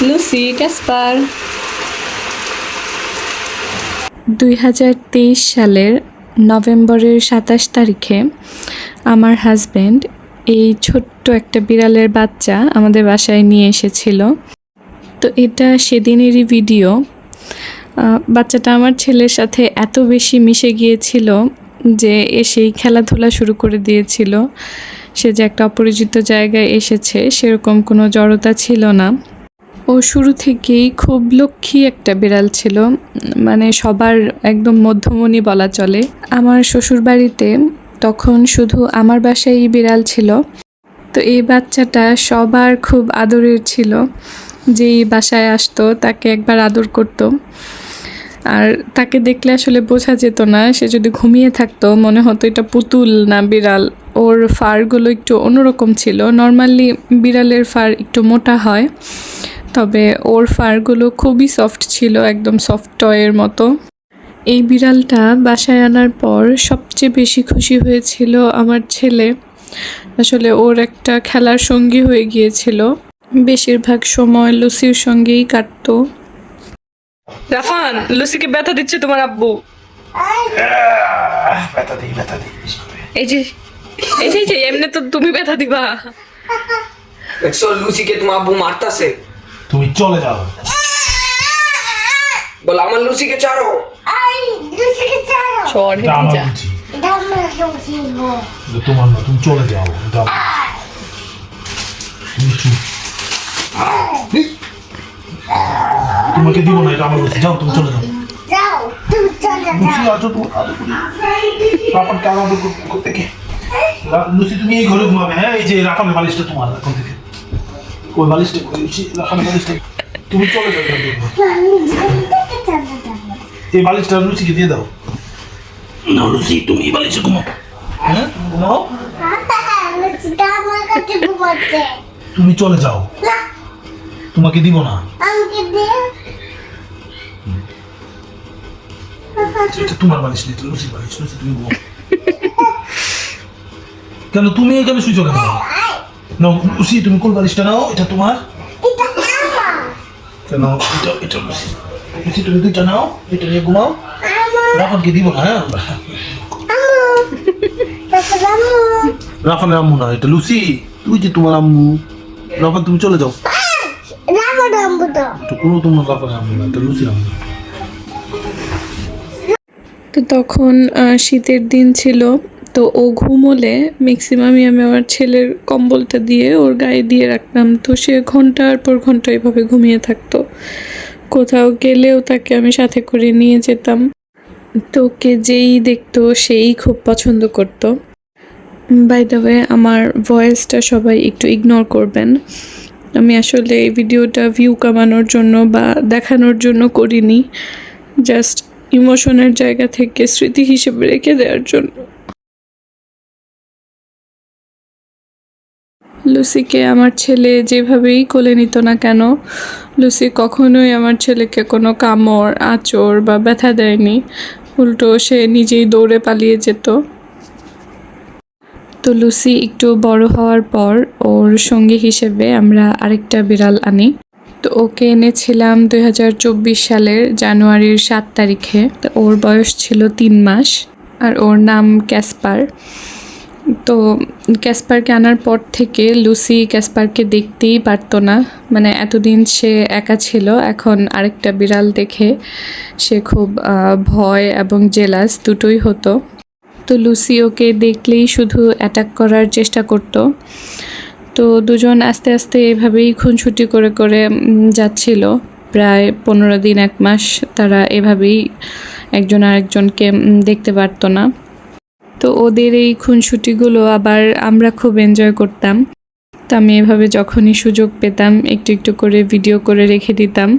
Lucy Kasper. 2023 সালের নভেম্বরের 27 তারিখে আমার হাজব্যান্ড এই ছোট্ট একটা বিড়ালের বাচ্চা আমাদের বাসায় নিয়ে এসেছিল। তো এটা সেদিনেরই ভিডিও। বাচ্চাটা আমার ছেলের সাথে এত বেশি মিশে গিয়েছিল যে এসেই খেলাধুলা শুরু করে দিয়েছিল। সে যে একটা অপরিচিত জায়গায় এসেছে সেরকম কোনো জড়তা ছিল না। ও শুরু থেকেই খুব লক্ষ্মী একটা বিড়াল ছিল, মানে সবার একদম মধ্যমণি বলা চলে। আমার শ্বশুরবাড়িতে তখন শুধু আমার বাসায় বিড়াল ছিল, তো এই বাচ্চাটা সবার খুব আদরের ছিল। যেই বাসায় আসতো তাকে একবার আদর করতো, আর তাকে দেখলে আসলে বোঝা যেত না সে যদি ঘুমিয়ে থাকতো মনে হতো এটা পুতুল না বিড়াল। ওর ফারগুলো একটু অন্যরকম ছিল। নর্মালি বিড়ালের ফার একটু মোটা হয়, তবে ওর ফারগুলো খুবই সফট ছিল, একদম সফট টয়ের মতো। এই বিড়ালটা বাসায় আনার পর সবচেয়ে বেশি খুশি হয়েছিল আমার ছেলে। আসলে ওর একটা খেলার সঙ্গী হয়ে গিয়েছিল। বেশিরভাগ সময় লুসির সঙ্গেই কাটতো। রাফান, লুসিকে ব্যথা দিচ্ছে তোমার আব্বু। ব্যথা দিই এই যে এই যে এই যে এমনি তো তুমি ব্যথা দিবা। দেখছো লুসিকে তোমার আব্বু মারতাছে। তুমি চলে যাও। বল আমার লুসিকে ছাড়ো। শর্ট এটা আমার যা। বুঝি। এটা তোমার না, তুমি চলে যাও। এটা তুমি চুপ। তোমাকে দিব না, এটা আমার বুঝি। যাও, তুমি চলে যাও। লুসি আছো তুমি আদর করি। রাফান কার আদর করতে কে? লুসি তুমি এই ঘরে ঘুমাবে। হ্যাঁ, এই যে রাফানের বালিশটা তোমার এখন থেকে। ওই বালিশটা রাফানের বালিশটা তুমি চলে যাও। এই বালিশটা লুসিকে দিয়ে দাও। না লুসি, তুমি এই বালিশে ঘুমাও। হ্যাঁ, তুমি ঘুমাও। তুমি চলে যাও। তোমাকে দিব না। এটা তোমার বালিশ নেই, লুসির বালিশ। লুসি তুমি ঘুমাও। কেন তুমি এখানে শুইছো কেন? নাও লুসি, তুমি কোন বালিশটা নাও? এটা তোমার। কেন এটা এটা লুসি। লুসি তুমি দুইটা নাও, এটা নিয়ে ঘুমাও। রাফানকে দিব না। হ্যাঁ, রাফানের আম্মু না, এটা লুসি। তুই যে তোমার আম্মু। রাফান তুমি চলে যাও। এটা কোনো তোমার রাফানের আম্মু না, এটা লুসির আম্মু। তো তখন শীতের দিন ছিল, তো ও ঘুমোলে ম্যাক্সিমামই আমি আমার ছেলের কম্বলটা দিয়ে ওর গায়ে দিয়ে রাখতাম। তো সে ঘন্টার পর ঘন্টা এভাবে ঘুমিয়ে থাকতো। কোথাও গেলেও তাকে আমি সাথে করে নিয়ে যেতাম। তো ওকে যেই দেখতো সেই খুব পছন্দ করতো। বাই দ্য ওয়ে, আমার ভয়েসটা সবাই একটু ইগনোর করবেন। আমি আসলে এই ভিডিওটা ভিউ কামানোর জন্য বা দেখানোর জন্য করিনি, জাস্ট ইমোশনের জায়গা থেকে স্মৃতি হিসেবে রেখে দেওয়ার জন্য। লুসিকে আমার ছেলে যেভাবেই কোলে নিত না কেন, লুসি কখনোই আমার ছেলেকে কোনো কামড়, আঁচড় বা ব্যথা দেয়নি। উল্টো সে নিজেই দৌড়ে পালিয়ে যেত। তো লুসি একটু বড় হওয়ার পর ওর সঙ্গী হিসেবে আমরা আরেকটা বিড়াল আনি। তো ওকে এনেছিলাম 2024 সালের জানুয়ারির 7 তারিখে। তো ওর বয়স ছিল 3 মাস, আর ওর নাম ক্যাসপার। তো ক্যাসপারকে আনার পর থেকে লুসি ক্যাসপারকে দেখতেই পারতো না। মানে এতদিন সে একা ছিল, এখন আরেকটা বিড়াল দেখে সে খুব ভয় এবং জেলাস দুটোই হতো। তো লুসি ওকে দেখলেই শুধু অ্যাটাক করার চেষ্টা করতো। তো দুজন আস্তে আস্তে এভাবেই খুনসুটি করে করে যাচ্ছিল। প্রায় 15 দিন, 1 মাস তারা এভাবেই একজন আরেকজনকে দেখতে পারতো না। তো ওদের এই খুনসুটিগুলো আবার আমরা খুব এনজয় করতাম। তো আমি এভাবে যখনই সুযোগ পেতাম একটু একটু করে ভিডিও করে রেখে দিতাম,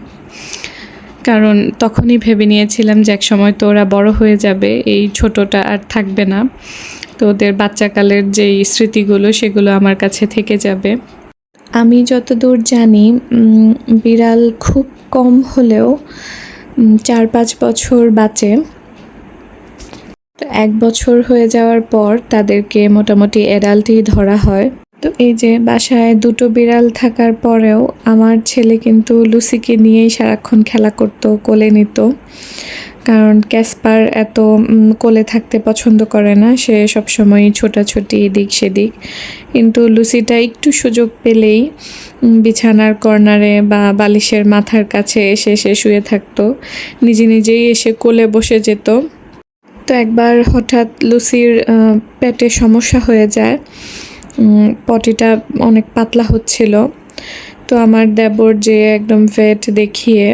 কারণ তখনই ভেবে নিয়েছিলাম যে এক সময় তো ওরা বড় হয়ে যাবে, এই ছোটটা আর থাকবে না। তো ওদের বাচ্চাকালের যেই স্মৃতিগুলো সেগুলো আমার কাছে থেকে যাবে। আমি যতদূর জানি বিড়াল খুব কম হলেও 4-5 বছর বাঁচে। তো 1 বছর হয়ে যাওয়ার পর তাদেরকে মোটামুটি অ্যাডাল্টই ধরা হয়। তো এই যে বাসায় দুটো বিড়াল থাকার পরেও আমার ছেলে কিন্তু লুসিকে নিয়েই সারাক্ষণ খেলা করতো, কোলে নিত। কারণ ক্যাসপার এত কোলে থাকতে পছন্দ করে না, সে সবসময় ছোটাছুটি এদিক সেদিক। কিন্তু লুসিটা একটু সুযোগ পেলেই বিছানার কর্নারে বা বালিশের মাথার কাছে এসে সে শুয়ে থাকতো, নিজে নিজেই এসে কোলে বসে যেত। তো একবার হঠাৎ লুসির পেটে সমস্যা হয়ে যায়, পটিটা অনেক পাতলা হচ্ছিল। তো আমার দেবর যে একদম ভেট দেখিয়ে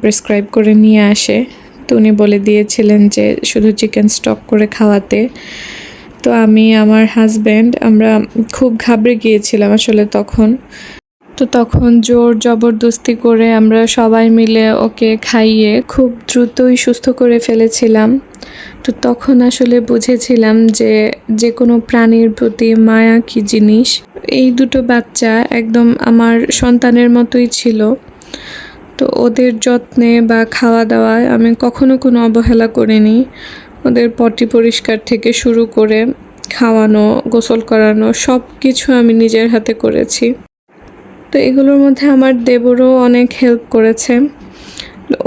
প্রেসক্রাইব করে নিয়ে আসে। তো উনি বলে দিয়েছিলেন যে শুধু চিকেন স্টক করে খাওয়াতে। তো আমি, আমার হাজব্যান্ড, আমরা খুব ঘাবড়ে গিয়েছিলাম আসলে তখন। তো তখন জোর জবরদস্তি করে আমরা সবাই মিলে ওকে খাইয়ে খুব দ্রুতই সুস্থ করে ফেলেছিলাম। তো তখন আসলে বুঝেছিলাম যে যে কোনো প্রাণীর প্রতি মায়া কী জিনিস। এই দুটো বাচ্চা একদম আমার সন্তানের মতোই ছিল। তো ওদের যত্নে বা খাওয়া দাওয়ায় আমি কখনো কোনো অবহেলা করিনি। ওদের পটি পরিষ্কার থেকে শুরু করে খাওয়ানো, গোসল করানো, সব কিছু আমি নিজের হাতে করেছি। তো এগুলোর মধ্যে আমার দেবরও অনেক হেল্প করেছে।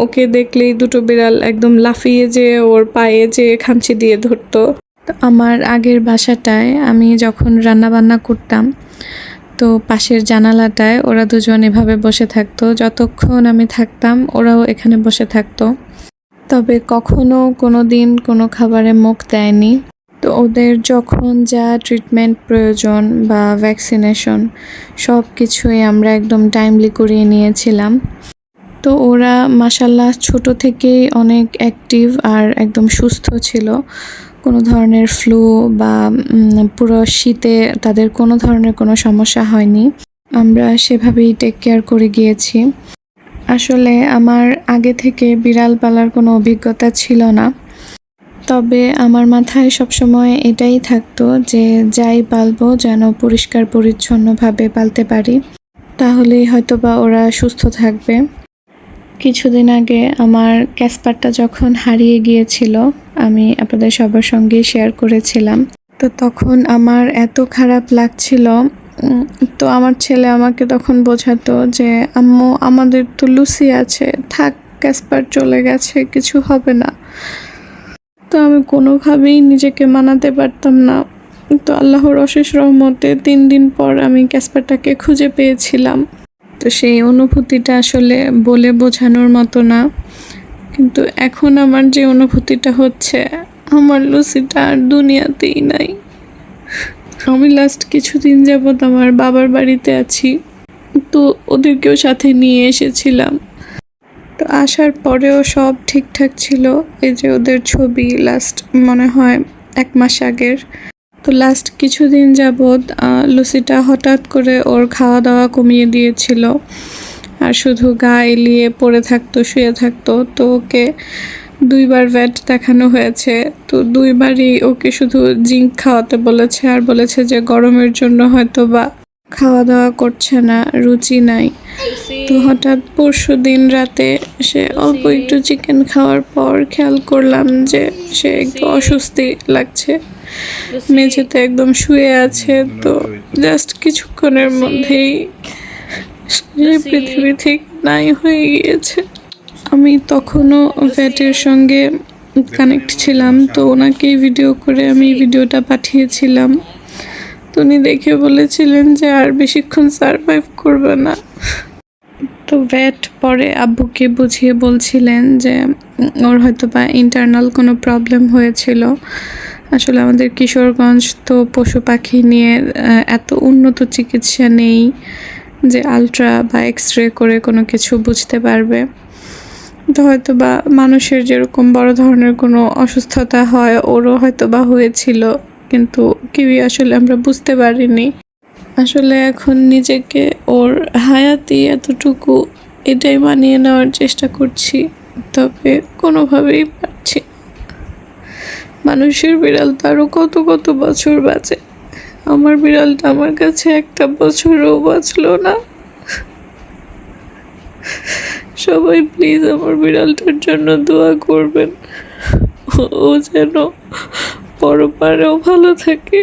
ওকে দেখলেই দুটো বিড়াল একদম লাফিয়ে যেয়ে ওর পায়ে যেয়ে খামচি দিয়ে ধরতো। তো আমার আগের বাসাটায় আমি যখন রান্না বান্না করতাম, তো পাশের জানালাটায় ওরা দুজন এভাবে বসে থাকতো। যতক্ষণ আমি থাকতাম ওরাও এখানে বসে থাকতো, তবে কখনো কোনো দিন কোনো খাবারে মুখ দেয়নি। তো ওদের যখন যা ট্রিটমেন্ট প্রয়োজন বা ভ্যাকসিনেশন, সব কিছুই আমরা একদম টাইমলি করিয়ে নিয়েছিলাম। তো ওরা মাশাল্লাহ ছোট থেকেই অনেক অ্যাক্টিভ আর একদম সুস্থ ছিল। কোনো ধরনের ফ্লু বা পুরো শীতে তাদের কোনো ধরনের কোনো সমস্যা হয়নি। আমরা সেভাবেই টেক কেয়ার করে গিয়েছি। আসলে আমার আগে থেকে বিড়াল পালার কোনো অভিজ্ঞতা ছিল না, তবে আমার মাথায় সবসময় এটাই থাকতো যে যাই পালবো যেন পরিষ্কার পরিচ্ছন্নভাবে পালতে পারি, তাহলেই হয়তোবা ওরা সুস্থ থাকবে। কিছুদিন আগে আমার ক্যাসপারটা যখন হারিয়ে গিয়েছিল, আমি আপনাদের সবার সঙ্গেই শেয়ার করেছিলাম। তো তখন আমার এত খারাপ লাগছিল। তো আমার ছেলে আমাকে তখন বোঝাতো যে আম্মু, আমাদের তো লুসি আছে, থাক, ক্যাসপার চলে গেছে, কিছু হবে না। তো আমি কোনোভাবেই নিজেকে মানাতে পারতাম না। তো আল্লাহর অশেষ রহমতে 3 দিন পর আমি ক্যাসপারটাকে খুঁজে পেয়েছিলাম। তো সেই অনুভূতিটা আসলে বলে বোঝানোর মতো না, কিন্তু এখন আমার যে অনুভূতিটা হচ্ছে, আমার লুসিটা আর দুনিয়াতেই নাই। আমি লাস্ট কিছুদিন যাবৎ আমার বাবার বাড়িতে আছি, তো ওদেরকেও সাথে নিয়ে এসেছিলাম। তো আসার পরেও সব ঠিকঠাক ছিল। এই যে ওদের ছবি লাস্ট মনে হয় 1 মাস আগের। তো লাস্ট কিছুদিন যাবৎ লুসিটা হঠাৎ করে ওর খাওয়া দাওয়া কমিয়ে দিয়েছিল আর শুধু গা এলিয়ে পড়ে থাকতো, শুয়ে থাকতো। তো ওকে 2 বার ভেট দেখানো হয়েছে। তো 2 বারই ওকে শুধু জিঙ্ক খাওয়াতে বলেছে আর বলেছে যে গরমের জন্য হয়তো বা খাওয়া দাওয়া করছে না, রুচি নাই। তো হঠাৎ পরশুদিন রাতে সে অল্প একটু চিকেন খাওয়ার পর খেয়াল করলাম যে সে একটু অস্বস্তি লাগছে, মেঝেতে একদম শুয়ে আছে। তো জাস্ট কিছুক্ষণের মধ্যেই সে পৃথিবী থেকে নাই হয়ে গিয়েছে। আমি তখনও ভেটের সঙ্গে কানেক্ট ছিলাম, তো ওনাকেই ভিডিও করে আমি ভিডিওটা পাঠিয়েছিলাম। তো উনি দেখে বলেছিলেন যে আর বেশিক্ষণ সারভাইভ করবে না। তো ভেট পরে আব্বুকে বুঝিয়ে বলছিলেন যে ওর হয়তো বা ইন্টারনাল কোনো প্রবলেম হয়েছিল। আসলে আমাদের কিশোরগঞ্জ তো পশু পাখি নিয়ে এত উন্নত চিকিৎসা নেই যে আলট্রা বা এক্স-রে করে কোনো কিছু বুঝতে পারবে। তো হয়তো বা মানুষের যেরকম বড় ধরনের কোনো অসুস্থতা হয়, ওরও হয়তো বা হয়েছিল, কিন্তু কেউই আসলে আমরা বুঝতে পারিনি। আসলে এখন নিজেকে ওর হায়াতি এতটুকু এটাই মানিয়ে নেওয়ার চেষ্টা করছি, তবে কোনোভাবেই পারছি না। মানুষের বিড়াল তো আরও কত কত বছর বাঁচে, আমার বিড়ালটা আমার কাছে 1টা বছরও বাঁচলো না। সবাই প্লিজ আমার বিড়ালটার জন্য দোয়া করবেন, ও যেন পরপারেও ভালো থাকে।